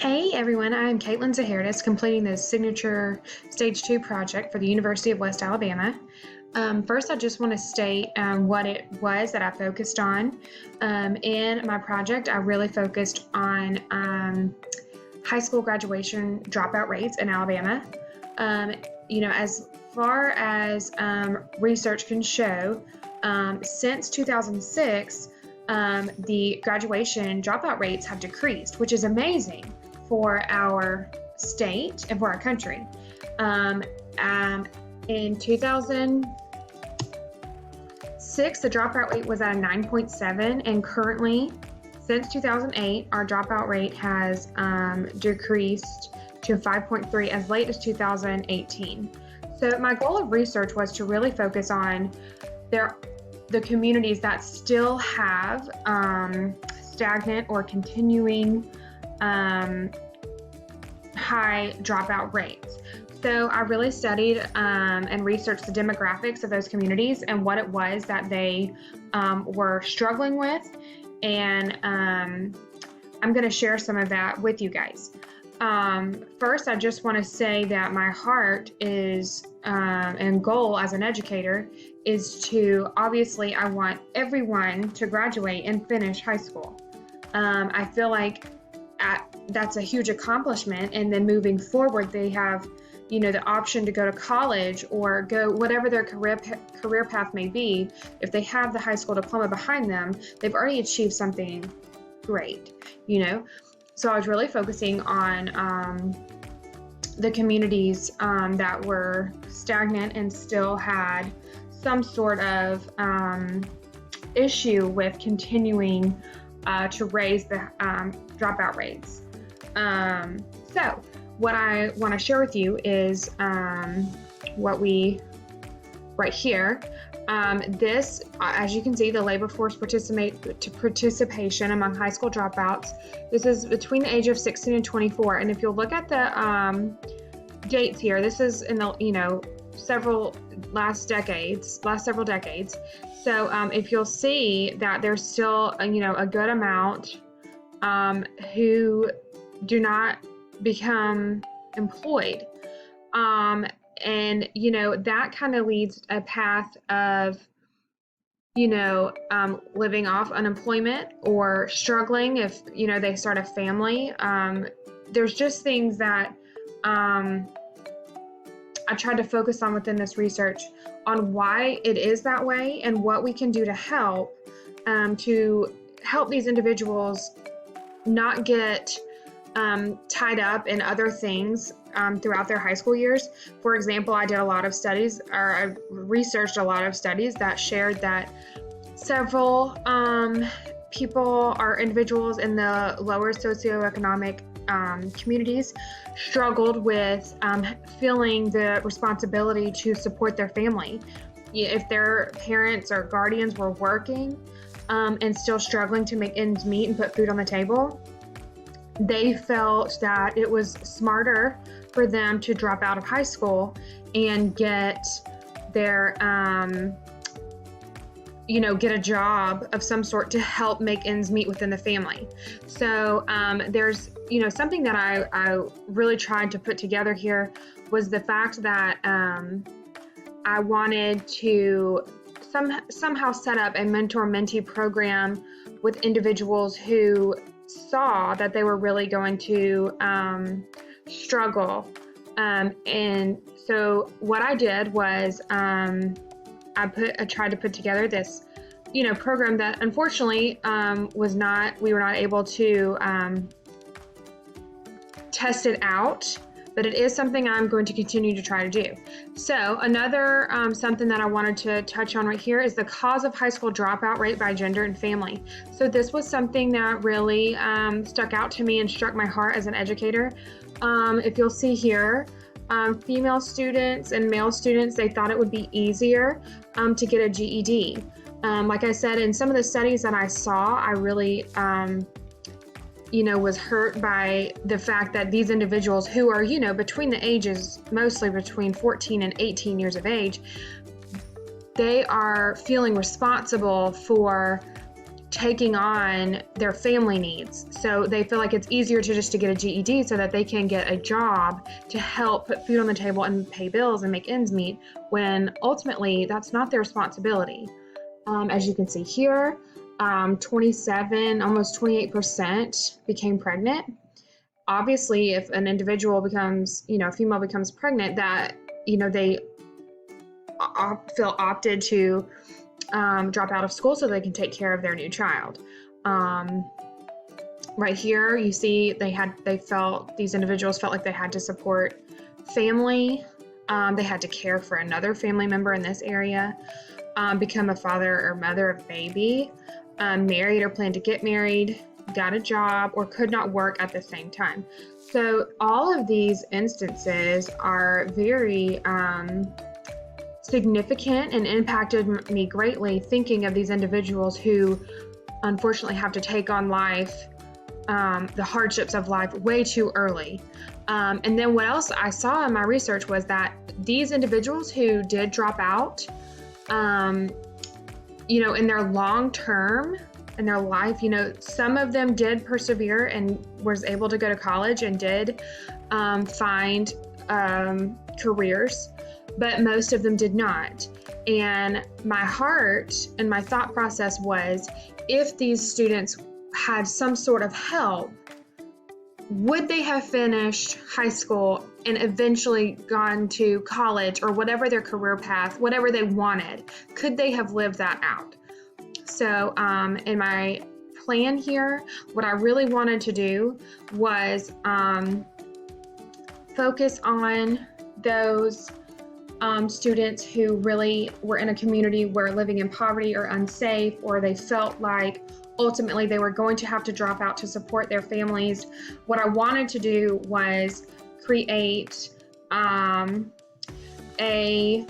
Hey everyone, I'm Caitlin Zaharidis, completing the Signature Stage 2 project for the University of West Alabama. First, I just want to state what it was that I focused on. In my project, I really focused on high school graduation dropout rates in Alabama. As far as research can show, since 2006, the graduation dropout rates have decreased, which is amazing for our state and for our country. In 2006, the dropout rate was at a 9.7, and currently, since 2008, our dropout rate has decreased to 5.3 as late as 2018. So my goal of research was to really focus on the communities that still have stagnant or continuing high dropout rates. So I really studied and researched the demographics of those communities and what it was that they were struggling with. And I'm going to share some of that with you guys. First, I just want to say that my heart is and goal as an educator is to, obviously, I want everyone to graduate and finish high school. I feel like that's a huge accomplishment, and then moving forward, they have, the option to go to college or go whatever their career path may be. If they have the high school diploma behind them, they've already achieved something great, So I was really focusing on the communities that were stagnant and still had some sort of issue with continuing to raise the dropout rates. So what I want to share with you is what we right here. This, as you can see, the labor force participation among high school dropouts. This is between the age of 16 and 24. And if you'll look at the dates here, this is in the last several decades. So if you'll see that there's still a good amount who do not become employed. And, that kind of leads a path of, living off unemployment or struggling if, they start a family. There's just things that I tried to focus on within this research on why it is that way and what we can do to help these individuals not get tied up in other things throughout their high school years. For example, I did a lot of studies, or I researched a lot of studies that shared that several people or individuals in the lower socioeconomic communities struggled with feeling the responsibility to support their family. If their parents or guardians were working and still struggling to make ends meet and put food on the table, they felt that it was smarter for them to drop out of high school and get their, get a job of some sort to help make ends meet within the family. So there's, something that I really tried to put together here was the fact that I wanted to somehow set up a mentor-mentee program with individuals who saw that they were really going to struggle. And so what I did was I tried to put together this, program that unfortunately we were not able to test it out, but it is something I'm going to continue to try to do. So another something that I wanted to touch on right here is the cause of high school dropout rate by gender and family. So this was something that really stuck out to me and struck my heart as an educator. If you'll see here, female students and male students, they thought it would be easier to get a GED. Like I said, in some of the studies that I saw, I really was hurt by the fact that these individuals who are, between the ages, mostly between 14 and 18 years of age, they are feeling responsible for taking on their family needs. So they feel like it's easier to get a GED so that they can get a job to help put food on the table and pay bills and make ends meet, when ultimately that's not their responsibility. As you can see here, 27, almost 28% became pregnant. Obviously, if an individual becomes, a female becomes pregnant, that, they feel opted to drop out of school so they can take care of their new child. Right here, you see these individuals felt like they had to support family. They had to care for another family member in this area, become a father or mother of baby, married or planned to get married, got a job, or could not work at the same time. So all of these instances are very significant and impacted me greatly, thinking of these individuals who unfortunately have to take on life, the hardships of life way too early. And then what else I saw in my research was that these individuals who did drop out, in their long term, in their life, some of them did persevere and was able to go to college and did find careers, but most of them did not. And my heart and my thought process was, if these students had some sort of help, would they have finished high school and eventually gone to college or whatever their career path, whatever they wanted? Could they have lived that out? So in my plan here, what I really wanted to do was focus on those students who really were in a community where living in poverty or unsafe, or they felt like ultimately they were going to have to drop out to support their families. What I wanted to do was create a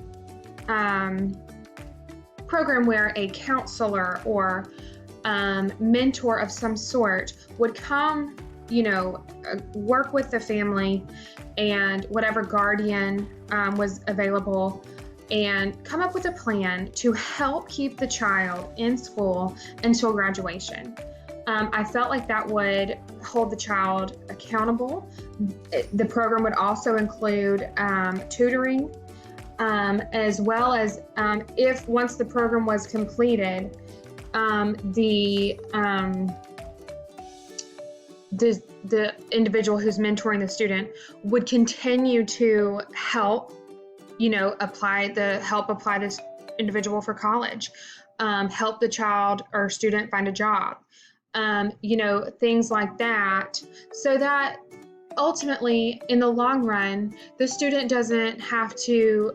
program where a counselor or mentor of some sort would come, work with the family and whatever guardian was available, and come up with a plan to help keep the child in school until graduation. I felt like that would hold the child accountable. The program would also include tutoring, as well as if once the program was completed, the individual who's mentoring the student would continue to help, apply this individual for college, help the child or student find a job, things like that, so that ultimately in the long run, the student doesn't have to,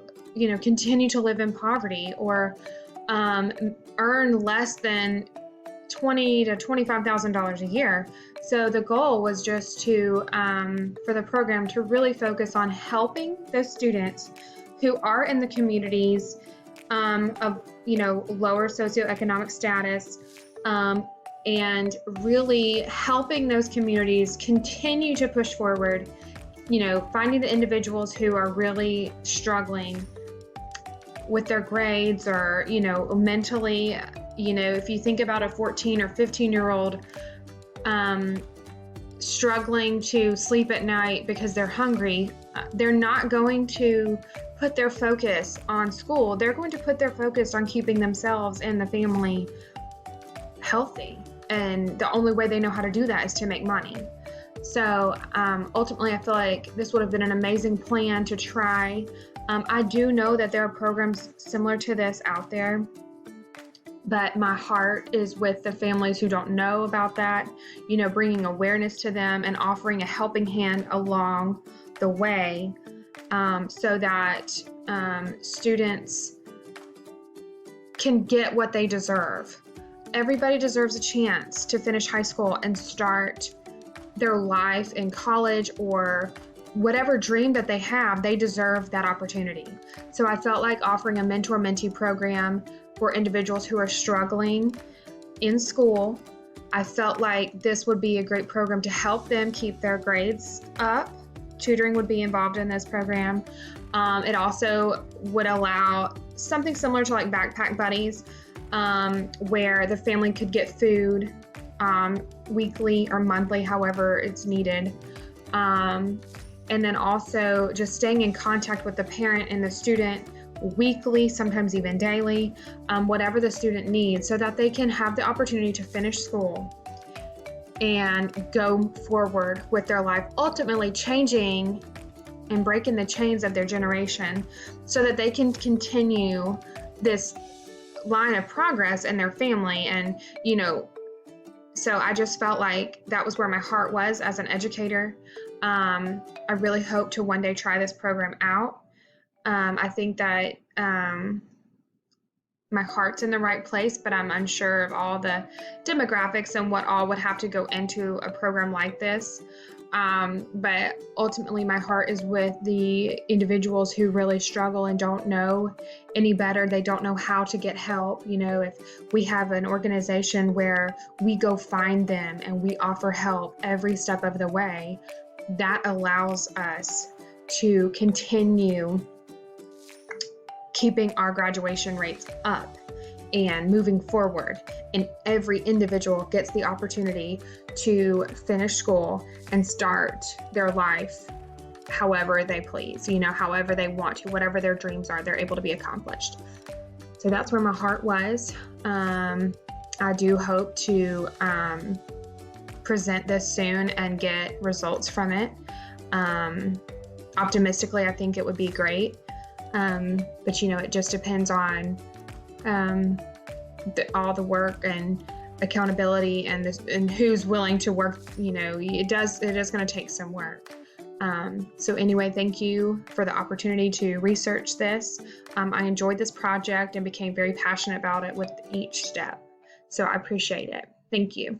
continue to live in poverty or earn less than $20,000 to $25,000 a year. So the goal was just to, for the program to really focus on helping those students who are in the communities of, lower socioeconomic status, and really helping those communities continue to push forward, finding the individuals who are really struggling with their grades or, mentally. If you think about a 14 or 15-year-old struggling to sleep at night because they're hungry, they're not going to put their focus on school. They're going to put their focus on keeping themselves and the family healthy. And the only way they know how to do that is to make money. So ultimately, I feel like this would have been an amazing plan to try. I do know that there are programs similar to this out there, but my heart is with the families who don't know about that, bringing awareness to them and offering a helping hand along the way, so that students can get what they deserve. Everybody deserves a chance to finish high school and start their life in college or whatever dream that they have. They deserve that opportunity. So I felt like offering a mentor-mentee program for individuals who are struggling in school, I felt like this would be a great program to help them keep their grades up. Tutoring would be involved in this program. It also would allow something similar to like Backpack Buddies, where the family could get food weekly or monthly, however it's needed. And then also just staying in contact with the parent and the student weekly, sometimes even daily, whatever the student needs, so that they can have the opportunity to finish school and go forward with their life, ultimately changing and breaking the chains of their generation so that they can continue this line of progress in their family. And, so I just felt like that was where my heart was as an educator. I really hope to one day try this program out. I think that my heart's in the right place, but I'm unsure of all the demographics and what all would have to go into a program like this. But ultimately, my heart is with the individuals who really struggle and don't know any better. They don't know how to get help. If we have an organization where we go find them and we offer help every step of the way, that allows us to continue keeping our graduation rates up and moving forward. And every individual gets the opportunity to finish school and start their life however they please, however they want to, whatever their dreams are, they're able to be accomplished. So that's where my heart was. I do hope to present this soon and get results from it. Optimistically, I think it would be great. But it just depends on all the work and accountability and who's willing to work. It is going to take some work. So anyway, thank you for the opportunity to research this. I enjoyed this project and became very passionate about it with each step. So I appreciate it. Thank you.